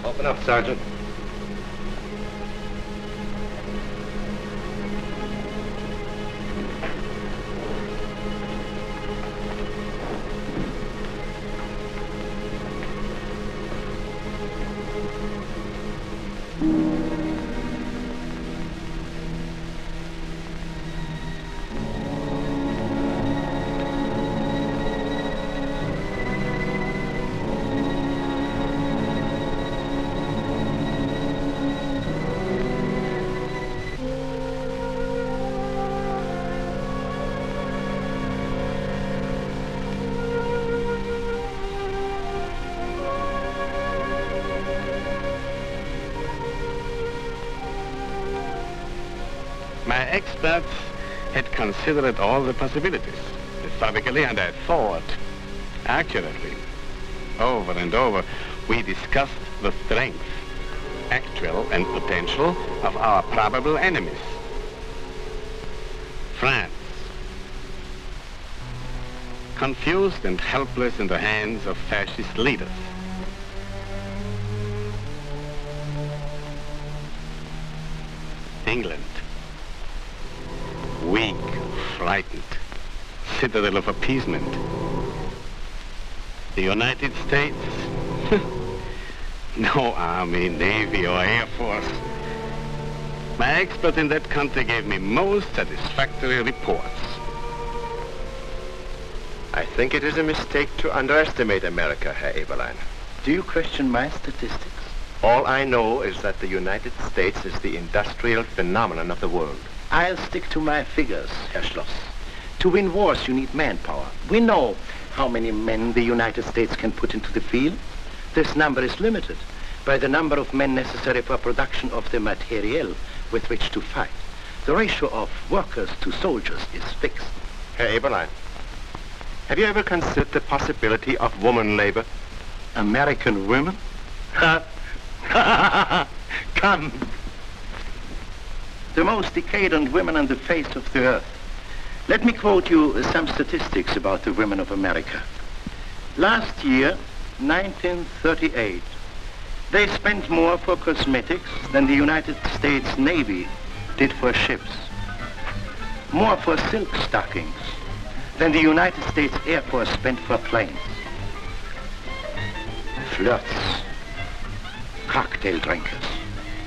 Open up, Sergeant. My experts had considered all the possibilities, methodically, and I thought accurately. Over and over, we discussed the strength, actual and potential, of our probable enemies. France, confused and helpless in the hands of fascist leaders. England, weak, frightened, citadel of appeasement. The United States, no army, navy, or air force. My expert in that country gave me most satisfactory reports. I think it is a mistake to underestimate America, Herr Eberlein. Do you question my statistics? All I know is that the United States is the industrial phenomenon of the world. I'll stick to my figures, Herr Schloss. To win wars, you need manpower. We know how many men the United States can put into the field. This number is limited by the number of men necessary for production of the materiel with which to fight. The ratio of workers to soldiers is fixed. Herr Eberlein, have you ever considered the possibility of woman labor? American women? Come. The most decadent women on the face of the earth. Let me quote you some statistics about the women of America. Last year, 1938, they spent more for cosmetics than the United States Navy did for ships. More for silk stockings than the United States Air Force spent for planes. Flirts, cocktail drinkers,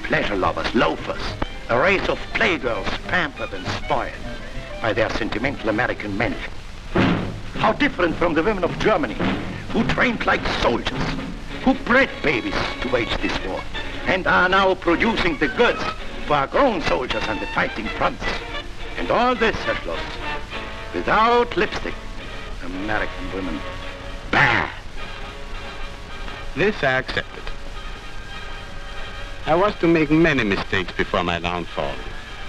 pleasure lovers, loafers, a race of playgirls pampered and spoiled by their sentimental American men. How different from the women of Germany, who trained like soldiers, who bred babies to wage this war, and are now producing the goods for our grown soldiers on the fighting fronts. And all this, Herr Schloss, without lipstick. American women, bad. This I accepted. I was to make many mistakes before my downfall,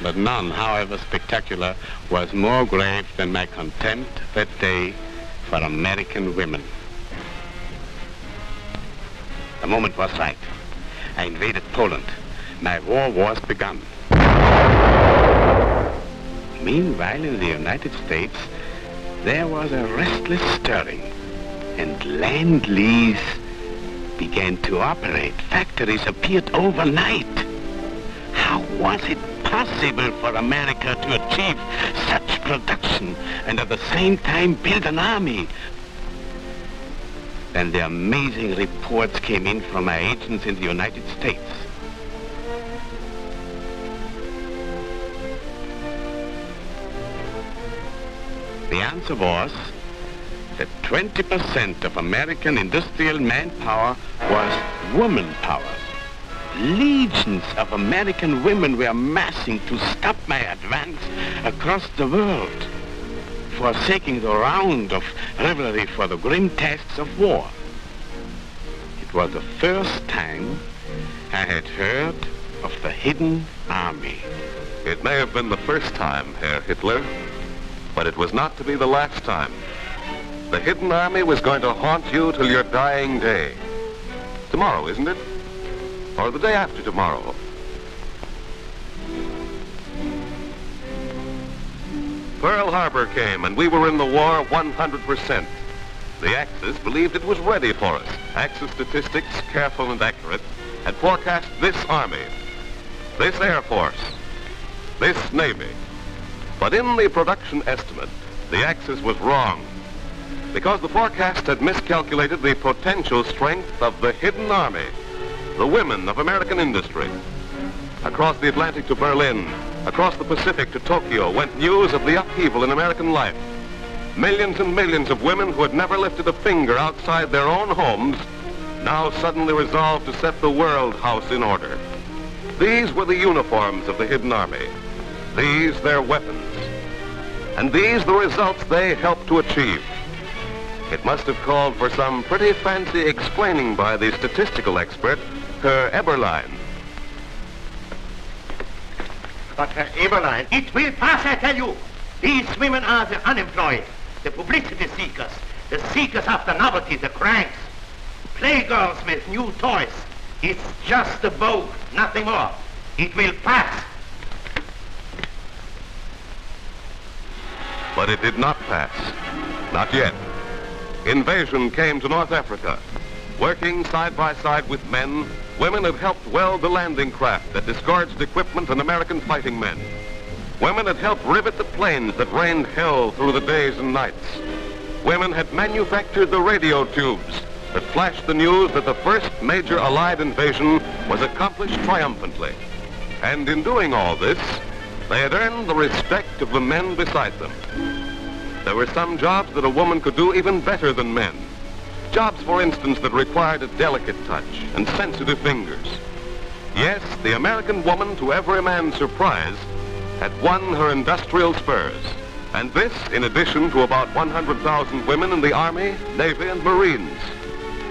but none, however spectacular, was more grave than my contempt that day for American women. The moment was right. I invaded Poland. My war was begun. Meanwhile, in the United States, there was a restless stirring, and land-lease began to operate. Factories appeared overnight. How was it possible for America to achieve such production and at the same time build an army? Then the amazing reports came in from my agents in the United States. The answer was that 20% of American industrial manpower was woman power. Legions of American women were massing to stop my advance across the world. forsaking the round of revelry for the grim tasks of war. It was the first time I had heard of the hidden army. It may have been the first time, Herr Hitler, but it was not to be the last time. The hidden army was going to haunt you till your dying day. Tomorrow, isn't it? Or the day after tomorrow? Pearl Harbor came, and we were in the war 100%. The Axis believed it was ready for us. Axis statistics, careful and accurate, had forecast this Army, this Air Force, this Navy. But in the production estimate, the Axis was wrong, because the forecast had miscalculated the potential strength of the hidden army, the women of American industry. Across the Atlantic to Berlin, across the Pacific to Tokyo went news of the upheaval in American life. Millions and millions of women who had never lifted a finger outside their own homes now suddenly resolved to set the world house in order. These were the uniforms of the hidden army. These their weapons. And these the results they helped to achieve. It must have called for some pretty fancy explaining by the statistical expert, Herr Eberlein. But Herr Eberlein, it will pass, I tell you. These women are the unemployed, the publicity seekers, the seekers after novelty, the cranks, playgirls with new toys. It's just a vogue, nothing more. It will pass. But it did not pass. Not yet. Invasion came to North Africa. Working side by side with men, women had helped weld the landing craft that disgorged equipment and American fighting men. Women had helped rivet the planes that rained hell through the days and nights. Women had manufactured the radio tubes that flashed the news that the first major Allied invasion was accomplished triumphantly. And in doing all this, they had earned the respect of the men beside them. There were some jobs that a woman could do even better than men. Jobs, for instance, that required a delicate touch and sensitive fingers. Yes, the American woman, to every man's surprise, had won her industrial spurs. And this, in addition to about 100,000 women in the Army, Navy, and Marines,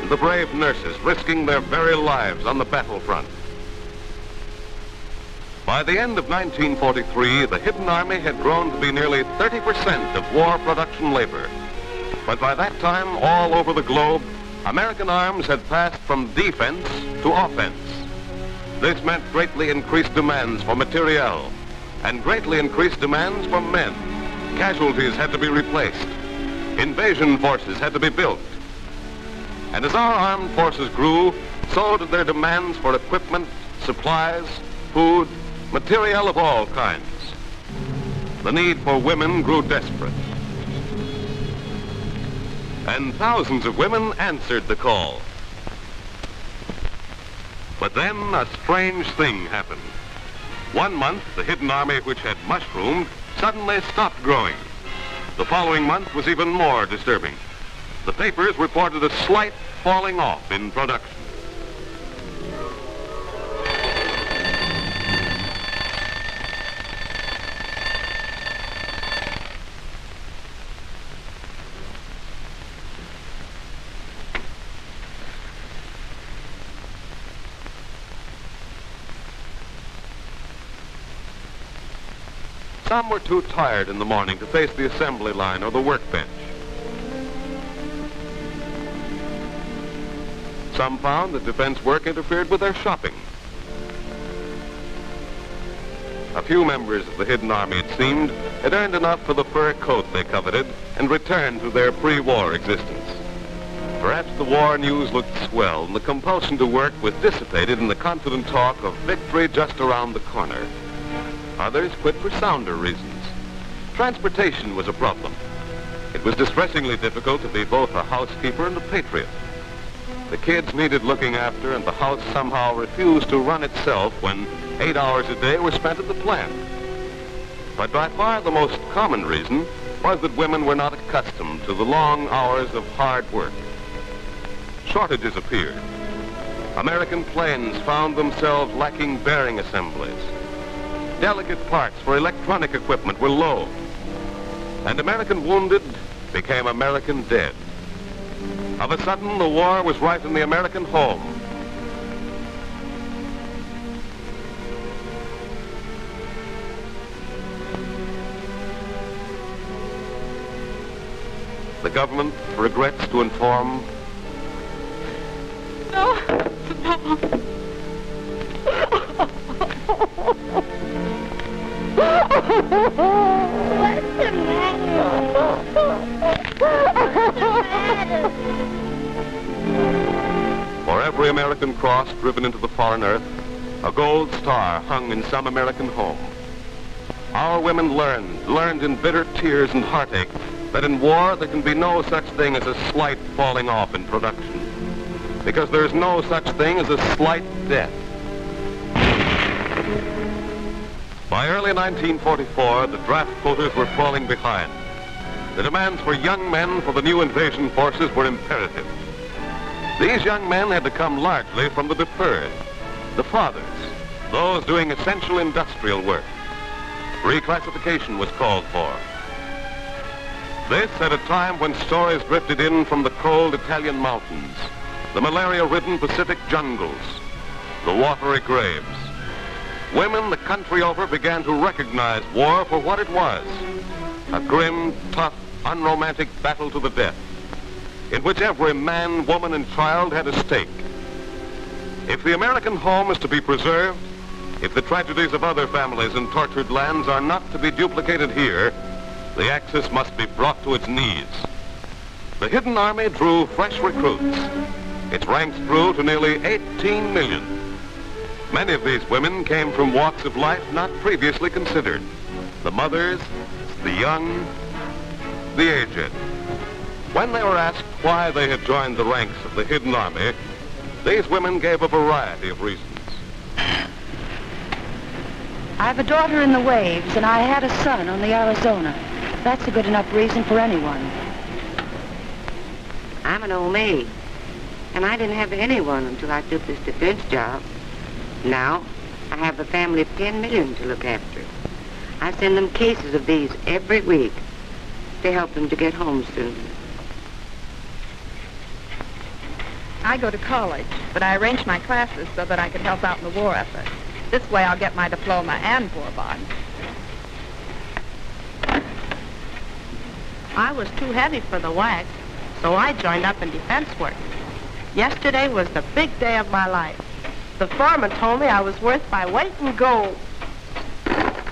and the brave nurses risking their very lives on the battlefront. By the end of 1943, the hidden army had grown to be nearly 30% of war production labor. But by that time, all over the globe, American arms had passed from defense to offense. This meant greatly increased demands for materiel and greatly increased demands for men. Casualties had to be replaced. Invasion forces had to be built. And as our armed forces grew, so did their demands for equipment, supplies, food, materiel of all kinds. The need for women grew desperate. And thousands of women answered the call. But then a strange thing happened. 1 month, the hidden army, which had mushroomed, suddenly stopped growing. The following month was even more disturbing. The papers reported a slight falling off in production. Some were too tired in the morning to face the assembly line or the workbench. Some found that defense work interfered with their shopping. A few members of the hidden army, it seemed, had earned enough for the fur coat they coveted and returned to their pre-war existence. Perhaps the war news looked swell and the compulsion to work was dissipated in the confident talk of victory just around the corner. Others quit for sounder reasons. Transportation was a problem. It was distressingly difficult to be both a housekeeper and a patriot. The kids needed looking after, and the house somehow refused to run itself when 8 hours a day were spent at the plant. But by far the most common reason was that women were not accustomed to the long hours of hard work. Shortages appeared. American planes found themselves lacking bearing assemblies. Delicate parts for electronic equipment were low. and American wounded became American dead. Of a sudden, the war was right in the American home. The government regrets to inform No. What's the matter? for every American cross driven into the foreign earth, a gold star hung in some American home. Our women learned in bitter tears and heartache that in war there can be no such thing as a slight falling off in production, because there's no such thing as a slight death. By early 1944, the draft quotas were falling behind. The demands for young men for the new invasion forces were imperative. These young men had to come largely from the deferred, the fathers, those doing essential industrial work. Reclassification was called for. This at a time when stories drifted in from the cold Italian mountains, the malaria-ridden Pacific jungles, the watery graves. Women the country over began to recognize war for what it was, a grim, tough, unromantic battle to the death, in which every man, woman, and child had a stake. If the American home is to be preserved, if the tragedies of other families in tortured lands are not to be duplicated here, the Axis must be brought to its knees. The Hidden Army drew fresh recruits. Its ranks grew to nearly 18 million. Many of these women came from walks of life not previously considered. The mothers, the young, the aged. When they were asked why they had joined the ranks of the Hidden Army, these women gave a variety of reasons. I have a daughter in the waves, and I had a son on the Arizona. That's a good enough reason for anyone. I'm an old maid, and I didn't have anyone until I took this defense job. Now, I have a family of 10 million to look after. I send them cases of these every week to help them to get home soon. I go to college, but I arranged my classes so that I could help out in the war effort. This way I'll get my diploma and war bond. I was too heavy for the WWII, so I joined up in defense work. Yesterday was the big day of my life. The foreman told me I was worth my weight in gold.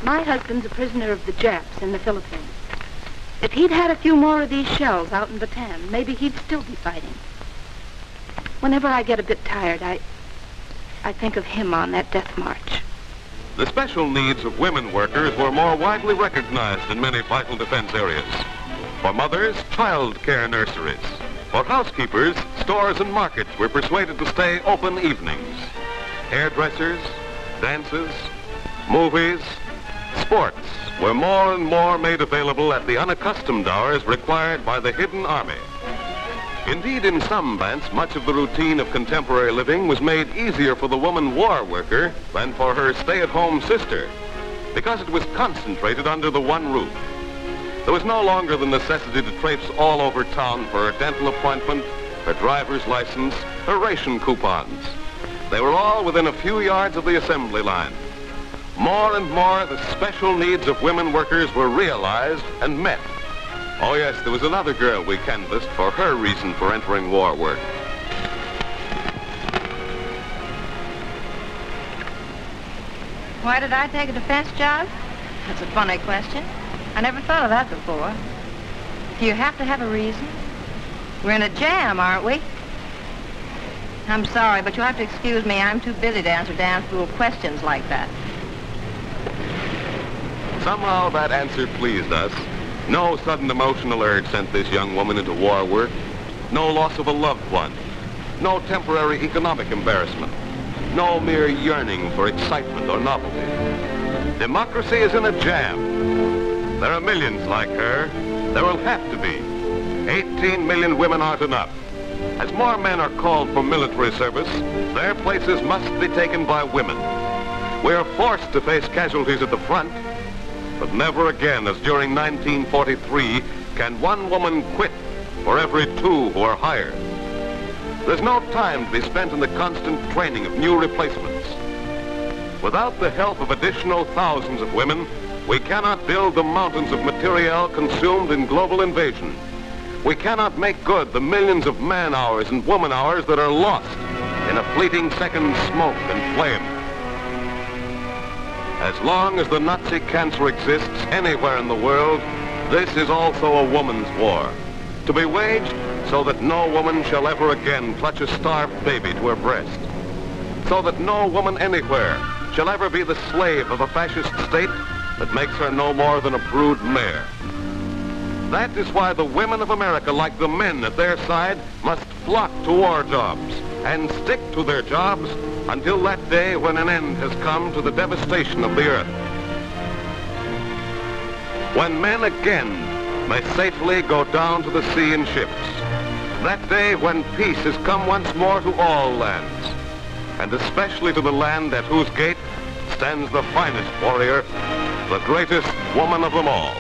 My husband's a prisoner of the Japs in the Philippines. If he'd had a few more of these shells out in Bataan, maybe he'd still be fighting. Whenever I get a bit tired, I think of him on that death march. The special needs of women workers were more widely recognized in many vital defense areas. For mothers, childcare nurseries. For housekeepers, stores and markets were persuaded to stay open evenings. Hairdressers, dances, movies, sports were more and more made available at the unaccustomed hours required by the Hidden Army. Indeed, in some bands, much of the routine of contemporary living was made easier for the woman war worker than for her stay-at-home sister, because it was concentrated under the one roof. There was no longer the necessity to traipse all over town for her dental appointment, her driver's license, her ration coupons. They were all within a few yards of the assembly line. More and more, the special needs of women workers were realized and met. Oh yes, there was another girl we canvassed for her reason for entering war work. Why did I take a defense job? That's a funny question. I never thought of that before. Do you have to have a reason? We're in a jam, aren't we? I'm sorry, but you'll have to excuse me. I'm too busy to answer damn fool questions like that. Somehow that answer pleased us. No sudden emotional urge sent this young woman into war work. No loss of a loved one. No temporary economic embarrassment. No mere yearning for excitement or novelty. Democracy is in a jam. There are millions like her. There will have to be. 18 million women aren't enough. As more men are called for military service, their places must be taken by women. We are forced to face casualties at the front. But never again, as during 1943, can one woman quit for every two who are hired. There's no time to be spent in the constant training of new replacements. Without the help of additional thousands of women, we cannot build the mountains of materiel consumed in global invasion. We cannot make good the millions of man-hours and woman-hours that are lost in a fleeting second's smoke and flame. As long as the Nazi cancer exists anywhere in the world, this is also a woman's war, to be waged so that no woman shall ever again clutch a starved baby to her breast, so that no woman anywhere shall ever be the slave of a fascist state that makes her no more than a brood mare. That is why the women of America, like the men at their side, must flock to war jobs and stick to their jobs until that day when an end has come to the devastation of the earth. When men again may safely go down to the sea in ships. That day when peace has come once more to all lands, and especially to the land at whose gate stands the finest warrior, the greatest woman of them all.